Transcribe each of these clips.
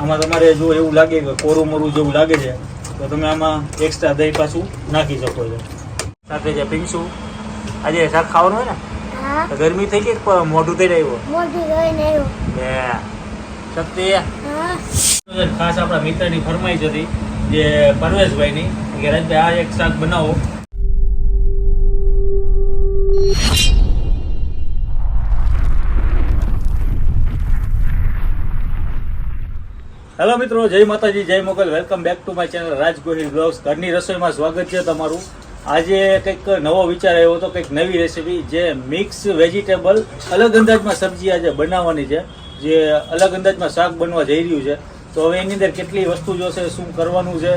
આમાં તમારે જો એવું લાગે કે કોરું મોરું જેવું લાગે છે તો તમે આમાં એક્સ્ટ્રા દહીં પાછું નાખી શકો છો. સાથે જે પીંછું આજે શાક ખાવાનું હોય ને તો ગરમી થઈ ગઈ મોઢું થઈ રહ્યું શક્તિ ખાસ આપણા મિત્રની ફરમાઈશ હતી જે પરવેશભાઈની કે રાજભાઈ આ એક શાક બનાવો. હેલો મિત્રો, જય માતાજી, જય Mogal. Welcome back to my channel Raj Gohil blogs. ઘરની રસોઈમાં સ્વાગત છે તમારું. આજે કંઈક નવો વિચાર આવ્યો હતો, કંઈક નવી રેસીપી જે મિક્સ વેજીટેબલ અલગ અંદાજમાં સબ્જી આજે બનાવવાની છે, જે અલગ અંદાજમાં શાક બનવા જઈ રહ્યું છે. તો હવે એની અંદર કેટલી વસ્તુ જોશે, શું કરવાનું છે,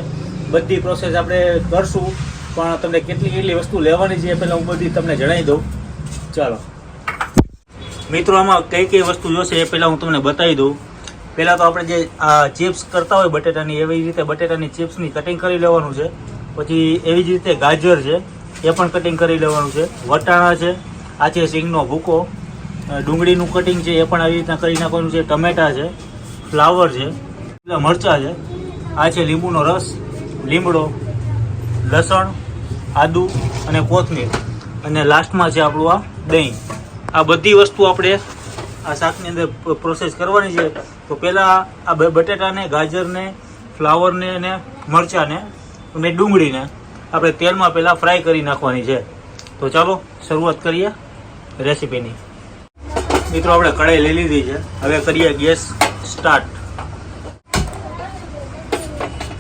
બધી પ્રોસેસ આપણે કરશું. પણ તમને કેટલી વસ્તુ લેવાની છે એ પહેલાં હું બધી તમને જણાવી દઉં. ચાલો મિત્રો, આમાં કઈ વસ્તુ જોશે એ પહેલાં હું તમને બતાવી દઉં. પહેલાં તો આપણે જે આ ચિપ્સ કરતા હોય બટેટાની, એવી રીતે બટેટાની ચિપ્સની કટિંગ કરી લેવાનું છે. પછી એવી જ રીતે ગાજર છે એ પણ કટિંગ કરી લેવાનું છે. વટાણા છે, આ છે સિંગનો ભૂકો, ડુંગળીનું કટિંગ છે એ પણ આવી રીતના કરી નાખવાનું છે. ટમેટા છે, ફ્લાવર છે, મરચાં છે, આ છે લીંબુનો રસ, લીમડો, લસણ, આદુ અને કોથમીર, અને લાસ્ટમાં છે આપણું આ દહીં. આ બધી વસ્તુ આપણે આ શાકની અંદર પ્રોસેસ કરવાની છે. તો પહેલાં આ બટેટાને, ગાજરને, ફ્લાવરને અને મરચાંને અને ડુંગળીને આપણે તેલમાં પહેલાં ફ્રાય કરી નાખવાની છે. તો ચાલો શરૂઆત કરીએ રેસીપીની. મિત્રો, આપણે કઢાઈ લઈ લીધી છે. હવે કરીએ ગેસ સ્ટાર્ટ.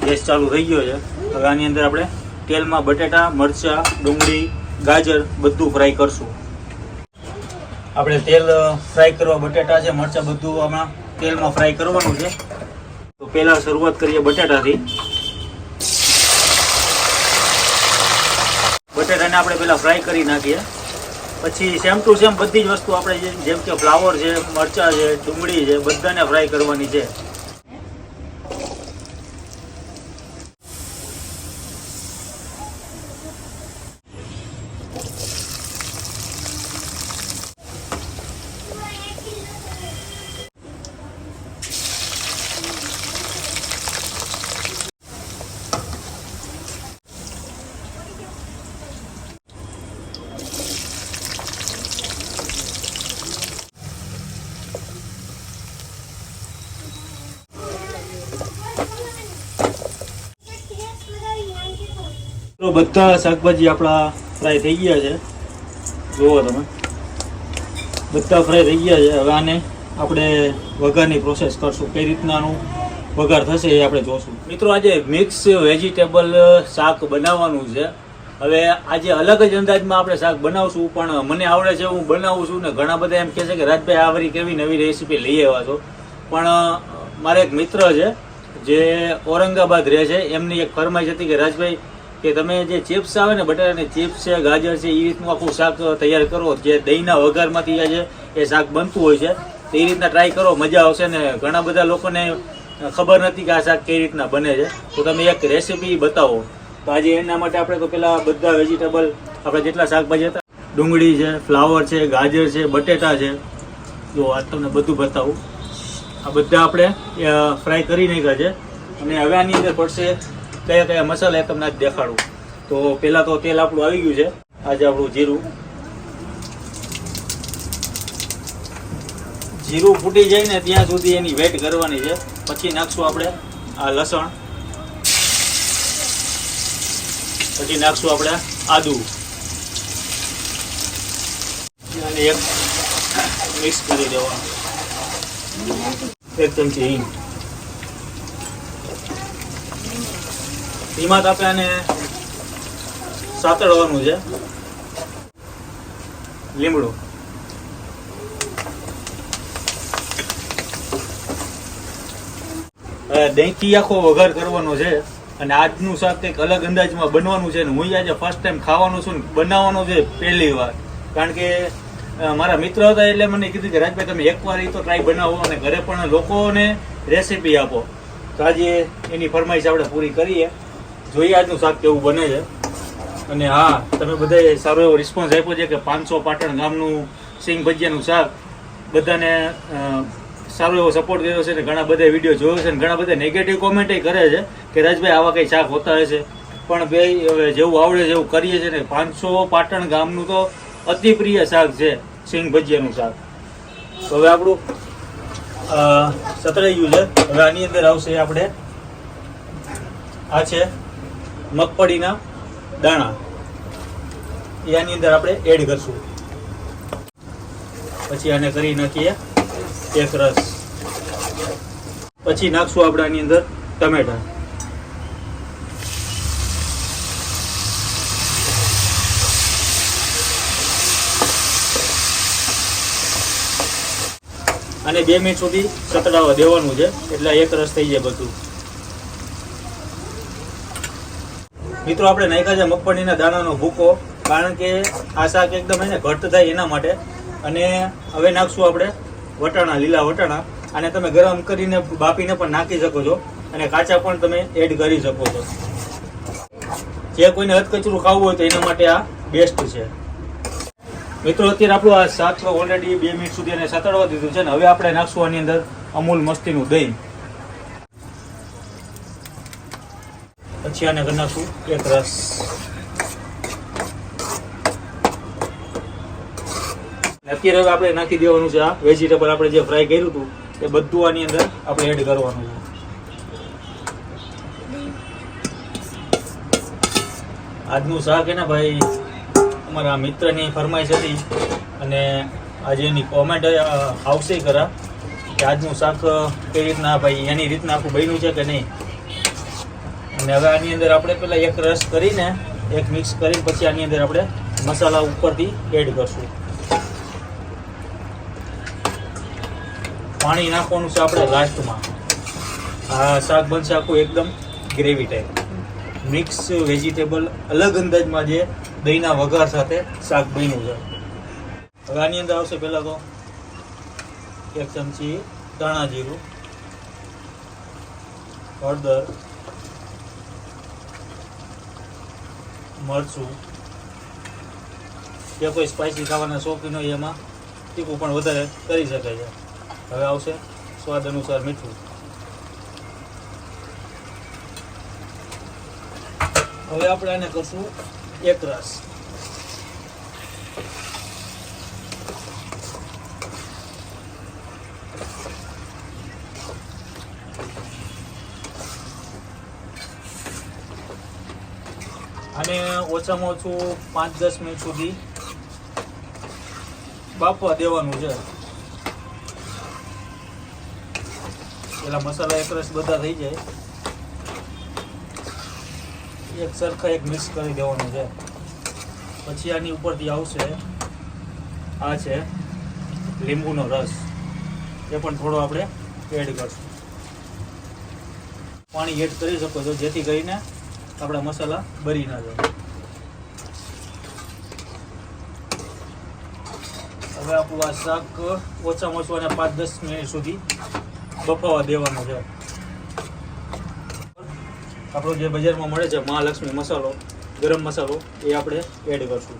ગેસ ચાલુ થઈ ગયો છે. હવે આની અંદર આપણે તેલમાં બટેટા, મરચાં, ડુંગળી, ગાજર બધું ફ્રાય કરશું. આપણે તેલ ફ્રાય કરવા બટેટા છે, મરચાં બધું આમાં તેલમાં ફ્રાય કરવાનું છે. તો પહેલાં શરૂઆત કરીએ બટેટાથી. બટેટાને આપણે પહેલાં ફ્રાય કરી નાખીએ. પછી સેમ ટુ સેમ બધી જ વસ્તુ આપણે જેમ કે ફ્લાવર છે, મરચાં છે, ડુંગળી છે, બધાને ફ્રાય કરવાની છે. તો બધા શાકભાજી આપણા ફ્રાય થઈ ગયા છે. જુઓ તમે, બધા ફ્રાય થઈ ગયા છે. હવે આને આપણે વઘારની પ્રોસેસ કરશું. કઈ રીતનાનું વઘાર થશે એ આપણે જોશું. મિત્રો, આજે મિક્સ વેજીટેબલ શાક બનાવવાનું છે. હવે આજે અલગ જ અંદાજમાં આપણે શાક બનાવશું, પણ મને આવડે છે, હું બનાવું છું. ને ઘણા બધા એમ કહે છે કે રાજભાઈ આ વળી કેવી નવી રેસીપી લઈ આવ્યા છો. પણ મારે એક મિત્ર છે જે ઔરંગાબાદ રહે છે, એમની એક ફરમાઈશ હતી કે રાજભાઈ કે તમે જે ચિપ્સ આવે ને, બટાટાની ચિપ્સ છે, ગાજર છે, એ રીતનું આખું શાક તૈયાર કરો, જે દહીંના વઘારમાંથી છે એ શાક બનતું હોય છે. તો એ રીતના ટ્રાય કરો, મજા આવશે. ને ઘણા બધા લોકોને ખબર નથી કે આ શાક કઈ રીતના બને છે. તો તમે એક રેસીપી બતાવો. તો આજે એના માટે આપણે તો પેલા બધા વેજીટેબલ આપણે જેટલા શાકભાજી હતા, ડુંગળી છે, ફ્લાવર છે, ગાજર છે, બટેટા છે, જો આ તમને બધું બતાવું. આ બધા આપણે ફ્રાય કરી નાખ્યા છે. અને હવે આની અંદર પડશે કયા કયા મસાલા એ તમને આજ દેખાડું. તો પહેલાં તો તેલ આપણું આવી ગયું છે. આજે આપણું જીરું ફૂટી જાય ને ત્યાં સુધી એની વેટ કરવાની છે. પછી નાખશું આપણે આ લસણ, પછી નાખશું આપણે આદુ, અને એક મિક્સ કરી દેવાનું. એક ચમચી હિંગ. ધીમા તાપે આને સાતળવાનું છે. લીમડો, દહીંથી આખો વઘાર કરવાનો છે. અને આજનું શાક કંઈક અલગ અંદાજમાં બનવાનું છે. હું આજે ફર્સ્ટ ટાઈમ ખાવાનું છું, બનાવવાનો છે પહેલી વાર. કારણ કે મારા મિત્ર હતા એટલે મને કીધું કે રાજભાઈ તમે એકવાર એ તો ટ્રાય બનાવો અને ઘરે પણ લોકોને રેસીપી આપો. તો આજે એની ફરમાઈશ આપણે પૂરી કરીએ. જોઈએ આજનું શાક કેવું બને છે. અને હા, તમે બધાએ સારો એવો રિસ્પોન્સ આપ્યો છે કે 500 પાટણ ગામનું સિંગ ભજીયાનું શાક બધાને સારો એવો સપોર્ટ કર્યો છે ને ઘણા બધા વિડીયો જોયો છે ને ઘણા બધા નેગેટિવ કોમેન્ટ કરે છે કે રાજભાઈ આવા કંઈ શાક હોતા હશે, પણ ભાઈ હવે જેવું આવડે છે એવું કરીએ છીએ ને. 500 પાટણ ગામનું તો અતિ પ્રિય શાક છે સિંગ ભજીયાનું શાક. તો હવે આપણું સતળાઈ ગયું છે. હવે આની અંદર આવશે આપણે આ છે મગફળીના દાણા, એ આની અંદર આપણે એડ કરશું. પછી આને કરી નાખીએ એક રસ. પછી નાખશું આપણે આની અંદર ટમેટા. અને 2 મિનિટ સુધી સતડાવા દેવાનું છે એટલે એક રસ થઈ જાય બધું. મિત્રો આપણે નાખ્યા છે મગફળીના દાણાનો ભૂકો, કારણ કે આ શાક એકદમ એને ઘટ્ટ થાય એના માટે. અને હવે નાખશું આપણે વટાણા, લીલા વટાણા. અને તમે ગરમ કરીને બાફીને પણ નાખી શકો છો અને કાચા પણ તમે એડ કરી શકો છો. જે કોઈને અધકચરું ખાવું હોય તો એના માટે આ બેસ્ટ છે. મિત્રો અત્યારે આપણું આ શાક ઓલરેડી 2 મિનિટ સુધી એને સતડવા દીધું છે ને હવે આપણે નાખશું આની અંદર અમૂલ મસ્તીનું દહીં. પછી આને કરી નાખશું એક રસ. અત્યારે હવે આપણે નાખી દેવાનું છે આ વેજીટેબલ આપણે જે ફ્રાય કર્યું હતું એ બધું આની અંદર આપણે એડ કરવાનું છે. આજનું શાક હે ને ભાઈ અમારા મિત્રની ફરમાઈશ હતી અને આજે એની કોમેન્ટ આવશે ખરા કે આજનું શાક કઈ રીતના ભાઈ એની રીતના આખું બન્યું છે કે નહીં. અને હવે આની અંદર આપણે પેલા એક રસ કરીને એક મિક્સ કરી પછી આની અંદર આપણે મસાલા ઉપરથી એડ કરશું. પાણી નાખવાનું છે આપણે લાસ્ટમાં. આ શાક બનશે આખું એકદમ ગ્રેવી ટાઈપ મિક્સ વેજીટેબલ અલગ અંદાજમાં જે દહીંના વઘાર સાથે શાક બન્યું છે. હવે આની અંદર આવશે પહેલાં તો 1 ચમચી ધાણા જીરું, હળદર, મરચું. જે કોઈ સ્પાઇસી ખાવાના શોખીન હોય એમાં તીખું પણ વધારે કરી શકાય છે. હવે આવશે સ્વાદ અનુસાર મીઠું. હવે આપણે આને કરશું એક રસ. આને ઓછામાં ઓછું 5-10 મિનિટ સુધી બાફવા દેવાનું છે. પેલા મસાલા એક રસ બધા થઈ જાય એક સરખા એક મિક્સ કરી દેવાનું છે. પછી આની ઉપરથી આવશે આ છે લીંબુનો રસ, એ પણ થોડો આપણે એડ કરશું. પાણી એડ કરી શકો છો જેથી કરીને આપણા મસાલા બળી ના જાય. હવે આપણું આ શાક ઓછામાં ઓછું અને 5-10 મિનિટ સુધી બફાવા દેવાનું છે. આપણો જે બજારમાં મળે છે મહાલક્ષ્મી મસાલો, ગરમ મસાલો, એ આપણે એડ કરશું.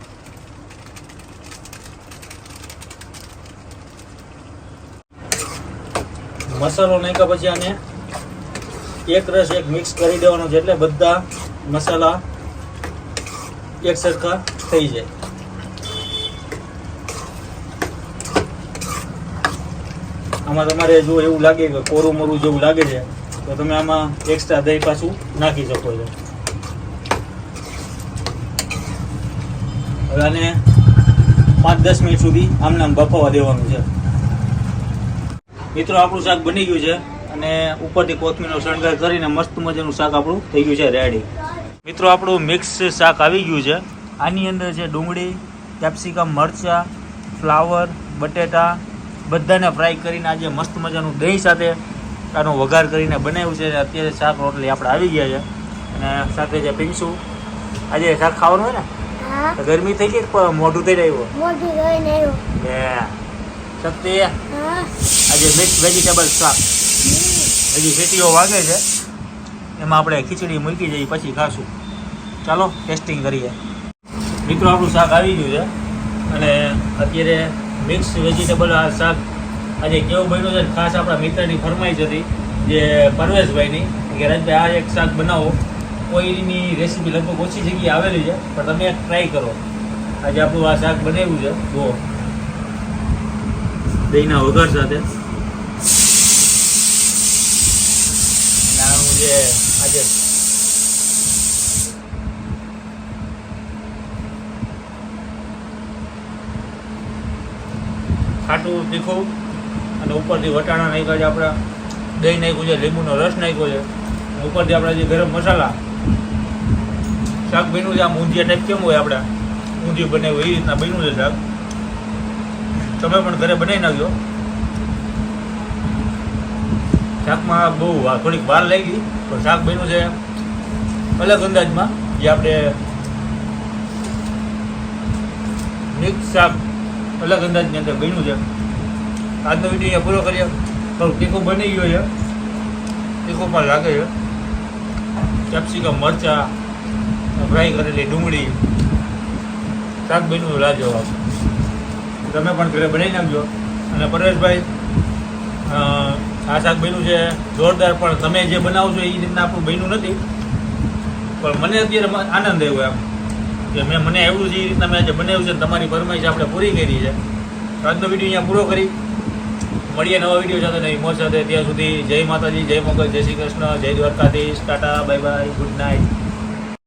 મસાલો નાખ્યા પછી આને એક રસ એક મિક્સ કરી દેવાનો છે એટલે બધા મસાલા એક સરખા થઈ જાય. આમાં તમારે જો એવું લાગે કે કોરું મોરું જેવું લાગે છે તો તમે આમાં એક્સ્ટ્રા દહીં પાછું નાખી શકો છો. હવે આને 5-10 મિનિટ સુધી આમને આમ બફાવા દેવાનું છે. મિત્રો આપણું શાક બની ગયું છે અને ઉપરથી કોથમીરનો શણગાર કરીને મસ્ત મજાનું શાક આપણું થઈ ગયું છે રેડી. મિત્રો આપણું મિક્સ શાક આવી ગયું છે. આની અંદર છે ડુંગળી, કેપ્સિકમ, મરચાં, ફ્લાવર, બટેટા બધાને ફ્રાય કરીને આજે મસ્ત મજાનું દહીં સાથે આનો વઘાર કરીને બનાવ્યું છે. અત્યારે શાક રોટલી આપણે આવી ગયા છે અને સાથે જે પીંછું આજે શાક ખાવાનું હોય ને તો ગરમી થઈ ગઈ મોઢું થઈ રહ્યું શક્તિ આજે મિક્સ વેજીટેબલ શાક હજી સીટીઓ વાગે છે એમાં આપણે ખીચડી મૂકી જઈએ પછી ખાશું. ચાલો ટેસ્ટિંગ કરીએ. મિત્રો આપણું શાક આવી ગયું છે અને અત્યારે મિક્સ વેજીટેબલ આ શાક આજે કેવું બન્યું છે ખાસ આપણા મિત્રની ફરમાઈશ હતી જે પરવેશભાઈની કે રાજભાઈ આ એક શાક બનાવો. કોઈની રેસીપી લગભગ ઓછી જગ્યાએ આવેલી છે પણ તમે એક ટ્રાય કરો. આજે આપણું આ શાક બનાવ્યું છે જુઓ દહીંના વઘાર સાથે. અને આનું જે આજે ખાટું તીખું અને ઉપરથી વટાણા નાખ્યા છે, આપણા દહીં નાખ્યું છે, લીંબુનો રસ નાખ્યો છે, ઉપરથી આપણા જે ગરમ મસાલા. શાક બન્યું છે આમ ઊંધિયા ટાઈપ કેમ હોય આપણે ઊંધિયું બનાવ્યું એ રીતના બન્યું છે શાક. તમે પણ ઘરે બનાવી નાખજો. શાકમાં બહુ થોડીક વાર લાગી પણ શાક બન્યું છે અલગ અંદાજમાં, જે આપણે મિક્સ શાક અલગ અંદાજની અંદર બન્યું છે. આજનો વિડીયો અહીંયા પૂરો કરીએ. થોડુંક તીખું બની ગયું છે, તીખું પણ લાગે છે. કેપ્સિકમ, મરચાં, ફ્રાય કરેલી ડુંગળી, શાક બન્યું લાજવાબ. તમે પણ ઘરે બનાવી નાખજો. અને પરેશભાઈ આ શાક બન્યું છે જોરદાર, પણ તમે જે બનાવો છો એ રીતના આપણું બન્યું નથી. પણ મને અત્યારે આનંદ આવ્યો એમ કે મને આવ્યું છે એ રીતના મેં આજે બનાવ્યું છે. તમારી ફરમાઈશ આપણે પૂરી કરી છે. આજનો વિડીયો અહીંયા પૂરો કરી. મળીએ નવા વિડીયો સાથે નવી મોજ સાથે. ત્યાં સુધી જય માતાજી, જય મોગલ, જય શ્રી કૃષ્ણ, જય Dwarkadhish, Tata, bye bye, good night.